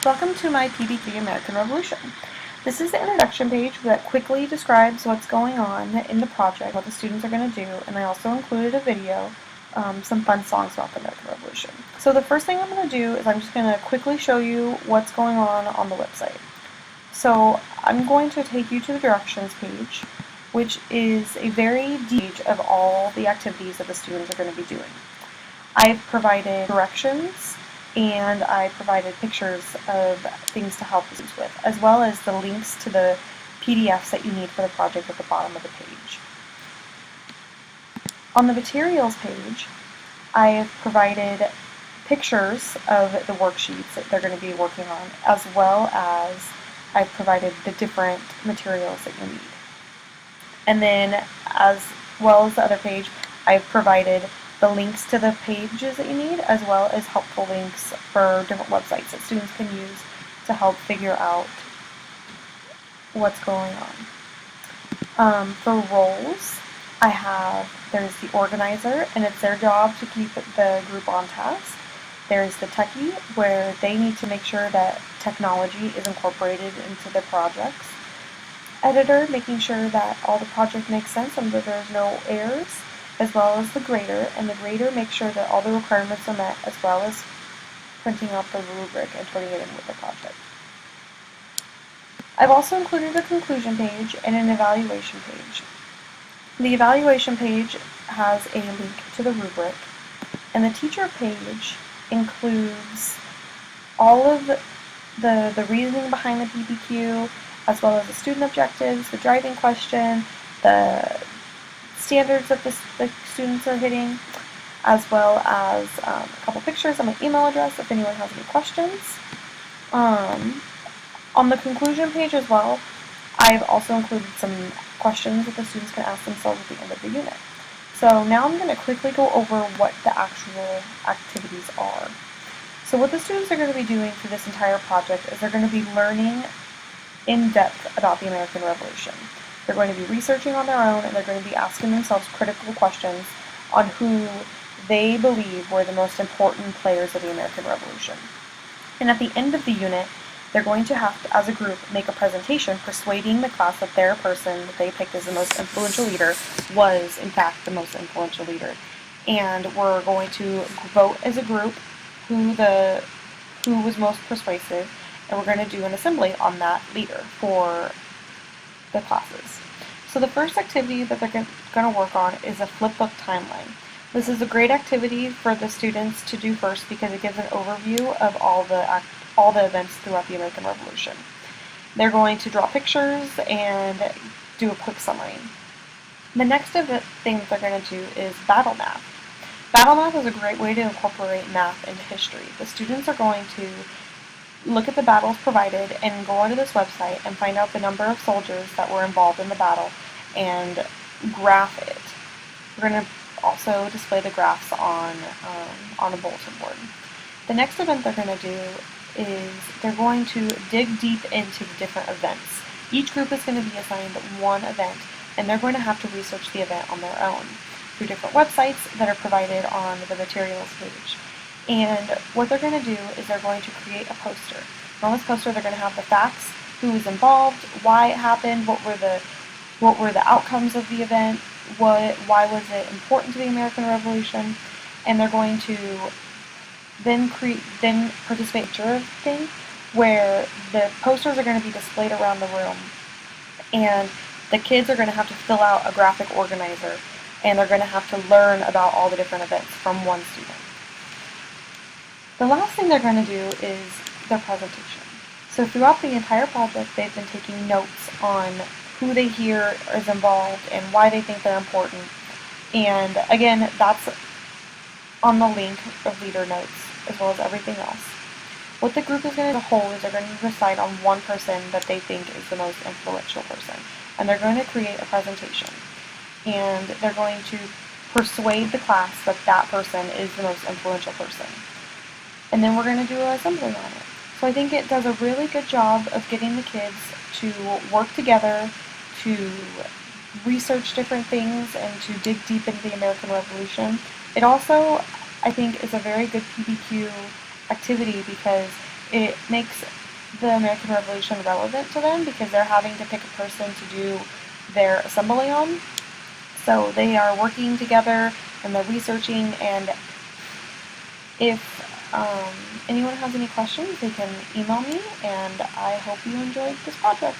Welcome to my PBQ American Revolution. This is the introduction page that quickly describes what's going on in the project, what the students are going to do, and I also included a video, some fun songs about the American Revolution. So the first thing I'm going to do is I'm just going to quickly show you what's going on the website. So I'm going to take you to the directions page, which is a very deep of all the activities that the students are going to be doing. I've provided directions and I provided pictures of things to help the students with, as well as the links to the PDFs that you need for the project at the bottom of the page. On the materials page, I have provided pictures of the worksheets that they're going to be working on, as well as I've provided the different materials that you need. And then, as well as the other page, I've provided the links to the pages that you need, as well as helpful links for different websites that students can use to help figure out what's going on. For roles, there's the organizer, and it's their job to keep the group on task. There's the techie, where they need to make sure that technology is incorporated into their projects. Editor, making sure that all the project makes sense and that there's no errors, as well as the grader, and the grader makes sure that all the requirements are met, as well as printing out the rubric and turning it in with the project. I've also included a conclusion page and an evaluation page. The evaluation page has a link to the rubric, and the teacher page includes all of the reasoning behind the PBQ, as well as the student objectives, the driving question, the standards that the students are hitting, as well as a couple pictures and my email address if anyone has any questions. On the conclusion page as well, I've also included some questions that the students can ask themselves at the end of the unit. So now I'm going to quickly go over what the actual activities are. So what the students are going to be doing through this entire project is they're going to be learning in depth about the American Revolution. They're going to be researching on their own, and they're going to be asking themselves critical questions on who they believe were the most important players of the American Revolution. And at the end of the unit, they're going to have to, as a group, make a presentation persuading the class that their person that they picked as the most influential leader was, in fact, the most influential leader. And we're going to vote as a group who was most persuasive, and we're going to do an assembly on that leader for the classes. So the first activity that they're going to work on is a flipbook timeline. This is a great activity for the students to do first because it gives an overview of all the events throughout the American Revolution. They're going to draw pictures and do a quick summary. The next thing that they're going to do is battle math. Battle math is a great way to incorporate math into history. The students are going to look at the battles provided and go onto this website and find out the number of soldiers that were involved in the battle and graph it. We're going to also display the graphs on a bulletin board. The next event they're going to do is they're going to dig deep into the different events. Each group is going to be assigned one event, and they're going to have to research the event on their own through different websites that are provided on the materials page. And what they're going to do is they're going to create a poster. And on this poster, they're going to have the facts, who was involved, why it happened, what were the outcomes of the event, why was it important to the American Revolution, and they're going to then participate in a picture thing where the posters are going to be displayed around the room, and the kids are going to have to fill out a graphic organizer, and they're going to have to learn about all the different events from one student. The last thing they're going to do is their presentation. So throughout the entire project, they've been taking notes on who they hear is involved and why they think they're important. And again, that's on the link of leader notes, as well as everything else. What the group is going to do as a whole is they're going to decide on one person that they think is the most influential person. And they're going to create a presentation. And they're going to persuade the class that that person is the most influential person. And then we're going to do an assembly on it. So I think it does a really good job of getting the kids to work together, to research different things, and to dig deep into the American Revolution. It also, I think, is a very good PBQ activity because it makes the American Revolution relevant to them because they're having to pick a person to do their assembly on. So they are working together and they're researching, and if anyone has any questions, they can email me, and I hope you enjoyed this project.